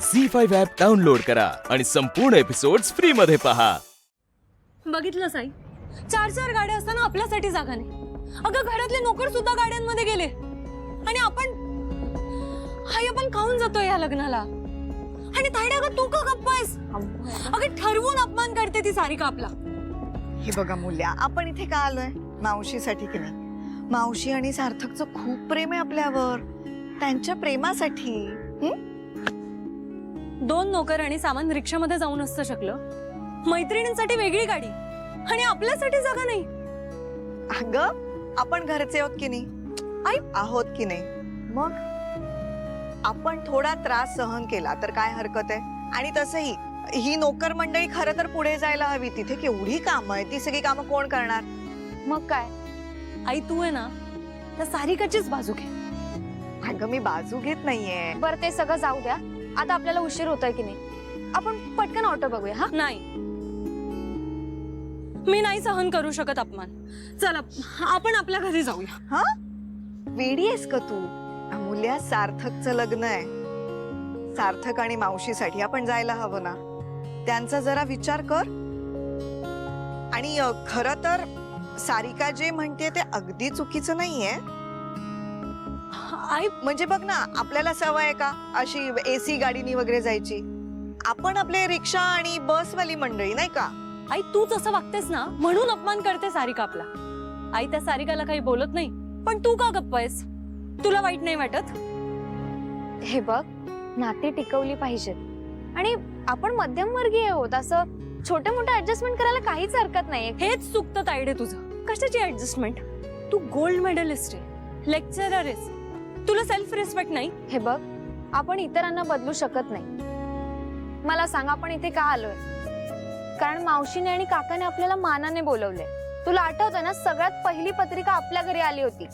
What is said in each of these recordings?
झी5 app download करा आणि संपूर्ण एपिसोड्स फ्री मध्ये पहा. बघितलं साई, 4 गाड्या असताना आपल्यासाठी जागा नाही. अगं घरातले नोकर सुद्धा गाड्यांमध्ये गेले आणि आपण खाऊन जातोय या लग्नाला. आणि तायडे अगं तू का गप्प आहेस? अगं ठरवून अपमान करते ती सारिका आपला. हे बघा मूल्या, आपण इथे का आलोय? मावशीसाठी की नाही? मावशी आणि सार्थकचं खूप प्रेम आहे आपल्यावर. त्यांच्या प्रेमासाठी 2 नोकर आणि सामान रिक्षामध्ये जाऊन असतं शकलं. मैत्रिणींसाठी वेगळी गाडी आणि आपल्यासाठी जागा नाही. अगं आपण घरचे आहोत की नाही? आहोत की नाही? मग आपण थोडा त्रास सहन केला तर काय हरकत आहे? आणि तसंही ही नोकर मंडळी खरं तर पुढे जायला हवी. तिथे केवढी कामं आहे, ती सगळी कामं कोण करणार? मग काय आई, तू आहे ना त्या सारिकाचीच बाजू घे. अगं मी बाजू घेत नाहीये. बरं ते सगळं जाऊ द्या. आता आपल्याला उशीर होतोय की नाही? आपण पटकन ऑटो बघूया. हा नाही, मी नाही सहन करू शकत अपमान. चला आपण आपल्या घरी जाऊया. हा वेडी आहेस का तू? अमूल्या, सार्थकचं लग्न आहे. सार्थक आणि मावशीसाठी आपण जायला हवं ना. त्यांचा जरा विचार कर. आणि खरं तर सारिका जे म्हणते ते अगदी चुकीचं नाहीये. आई म्हणजे बघ ना, आपल्याला सवय आहे का अशी एसी गाडीनी वगैरे जायची? आपण आपले रिक्षा आणि बसवाली मंडळी नाही का? आई तूच असं वागतेस ना म्हणून अपमान करते सारिका आपला. आई त्या सारिकाला काही बोलत नाही, पण तू का गप्प आहेस? तुला वाईट नाही वाटत? हे बघ, नाती टिकवली पाहिजेत आणि आपण मध्यमवर्गीय आहोत. असं छोटे मोठे ऍडजस्टमेंट करायला काहीच हरकत नाहीये. हेच चुकतं तायडे तुझं. कशाची ऍडजस्टमेंट? तू गोल्ड मेडलिस्ट आहे, लेक्चरर आहेस. तुला सेल्फ रिस्पेक्ट नाही? हे बघ, आपण इतरांना बदलू शकत नाही. मला सांग, आपण इथे का आलोय? कारण मावशीने आणि काकाने आपल्याला मानाने बोलवले. तुला आठवतंय ना, सगळ्यात पहिली पत्रिका आपल्या घरी आली होती.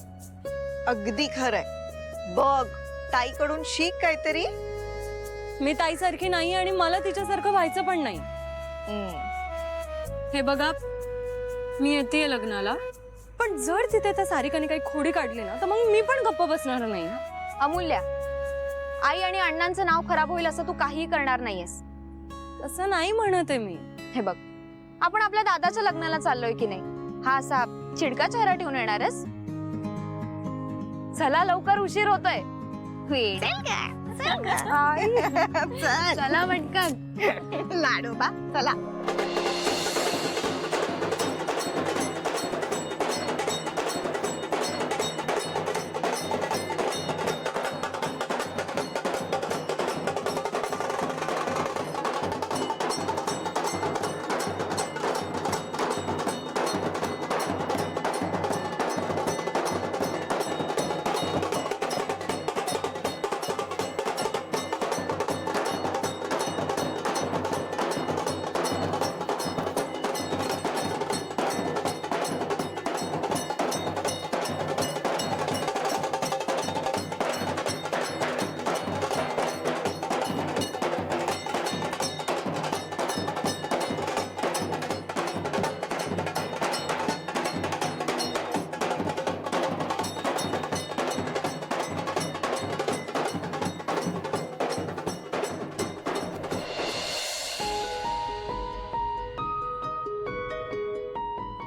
अगदी खरंय. बघ, ताईकडून शिक काहीतरी. मी ताईसारखी नाही आणि मला तिच्यासारखं व्हायचं पण नाही. हे बघा, मी येते लग्नाला, पण जर तिथे त्या सारिकाने काही खोडी काढली ना तर मग मी पण गप्प बसणार नाही. अमूल्या, आई आणि अण्णांचं नाव खराब होईल असं तू काहीही करणार नाहीयेस. तसं नाही म्हणत आहे मी. हे बघ, आपण आपल्या दादाच्या लग्नाला चाललोय की नाही? हा असा चिडका चेहरा ठेवून येणारच? चला लवकर, उशीर होतोय. वेडेल काय? चला पटकन. लाडोबा चला.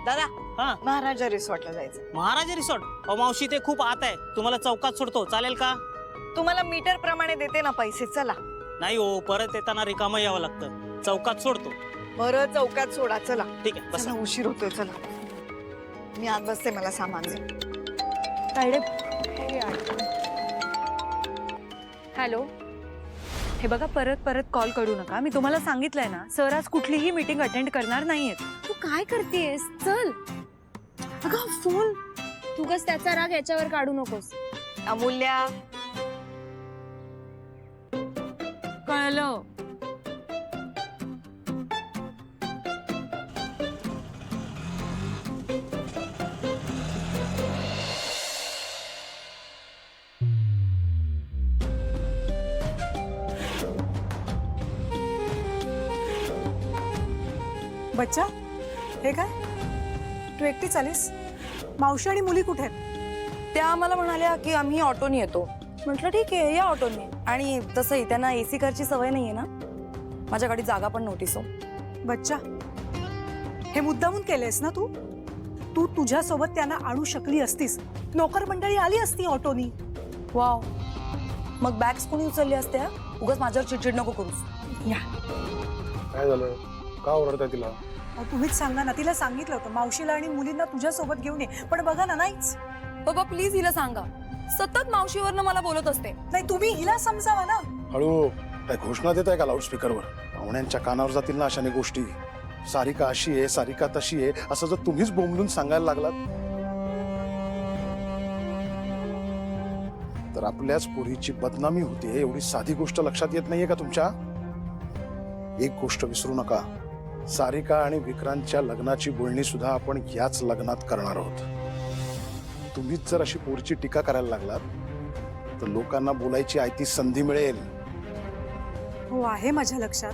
दादा, हा, महाराजा रिसॉर्टला जायचं. महाराजा रिसॉर्ट? अहो मावशी, ते खूप आत आहे. तुम्हाला चौकात सोडतो, चालेल का? तुम्हाला मीटर प्रमाणे देते ना पैसे. चला. नाही हो, परत येताना रिकामं यावं लागतं. चौकात सोडतो. बरं, चौकात सोडा. चला. ठीक आहे, बस. चला, उशीर होतोय. चला, मी आत बसते. मला सामान दे. हॅलो, हे बघा, परत परत कॉल करू नका. मी तुम्हाला सांगितलंय ना, सर आज कुठलीही मीटिंग अटेंड करणार नाहीयेत. तू काय करतेस? चल. अगं फोन, तू कस त्याचा राग याच्यावर काढू नकोस. अमूल्या, कळलं? बच्चा, हे काय? तू एकटीच आलीस? मावशी आणि मुली कुठे आहेत? त्या आम्हाला म्हणाल्या की आम्ही ऑटोने येतो. म्हटलं ठीक आहे या ऑटोने. आणि तसंही त्यांना एसी कारची सवय नाहीये ना, माझ्या गाडीत जागा पण नव्हती. सो बच्चा, हे मुद्दामून केलेस ना तू? तू तुझ्यासोबत त्यांना आणू शकली असतीस. नोकर मंडळी आली असती ऑटोनी. वाव, मग बॅग्स कोणी उचलली असत्या? उगाच माझ्यावर चिडचिड नको करूस. काय झालं? का ओरडताय तिला? अहो, तुम्हीच सांगा ना. तिला सांगितलं होतं मावशीला आणि मुलींना तुझ्यासोबत घेऊन ये, पण बघा ना, नाहीच. बाबा प्लीज हिला सांगा, सतत मावशीवरनं मला बोलत असते. नाही, तुम्ही हिला समजावा ना. हळू. काय घोषणा देत आहे का लाऊडस्पीकरवर? पाहुण्यांच्या कानावर जातील ना अशाने गोष्टी. सारिका अशी आहे, सारिका तशी आहे, असं जर तुम्हीच बोंबलून सांगायला लागलात तर आपल्याच पोरीची बदनामी होते. एवढी साधी गोष्ट लक्षात येत नाहीये का तुमच्या? एक गोष्ट विसरू नका, सारिका आणि विक्रांतच्या लग्नाची बोलणी सुद्धा आपण याच लग्नात करणार आहोत. तुम्हीच जर अशी पोरीची टीका करायला लागलात तर लोकांना बोलायची आयती संधी मिळेल. हो, आहे माझ्या लक्षात.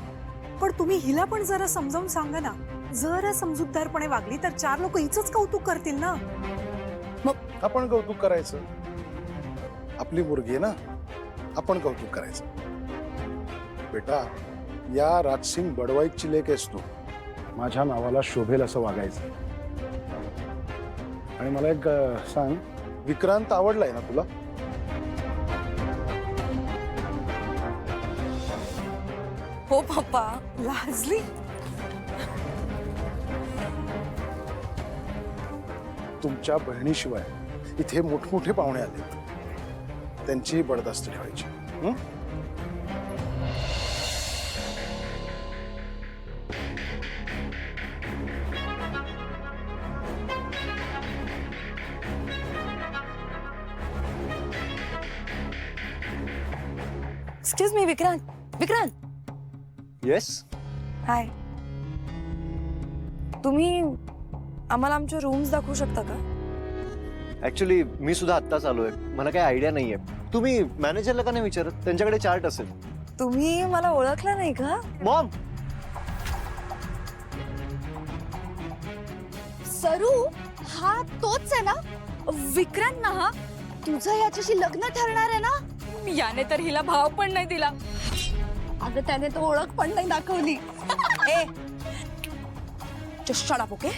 पण तुम्ही हिला पण जरा समजावून सांगा ना. जरा समजूतदारपणे वागली तर 4 लोक हिचंच कौतुक करतील ना. मग आपण कौतुक करायचं. आपली मुलगी आहे ना, आपण कौतुक करायचं. बेटा, या राजसिंग बडवाईची लेक आहेस तू. माझ्या नावाला शोभेल असं वागायचं. आणि मला एक सांग, विक्रांत आवडलाय ना तुला? हो पप्पा. लाजली. तुमच्या बहिणीशिवाय इथे मोठमोठे पाहुणे आले, त्यांची बडदास्त ठेवायची. हं? Excuse me, Vikrant. Vikrant, yes. Hi. तुम्ही आम्हाला आमच्या रूम्स दाखवू शकता का? ऍक्च्युली मी सुद्धा आत्ताच आलोय, मला काही आयडिया नाहीये. तुम्ही मॅनेजरला का नाही विचारत? त्यांच्याकडे चार्ट असेल. तुम्ही मला ओळखलं नाही का? मॉम, सरू, हा तोच आहे ना विक्रांत ना? हा तुझं याच्याशी लग्न ठरणार आहे ना? याने तर हिला भाव पण नाही दिला. अगं त्याने तो ओळख पण नाही दाखवली. ए, just shut up, okay?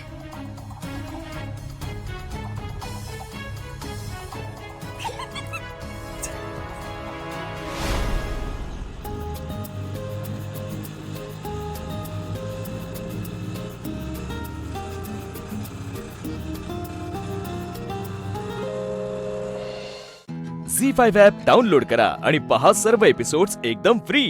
झी5 ॲप डाउनलोड करा आणि पहा सर्व एपिसोड्स एकदम फ्री.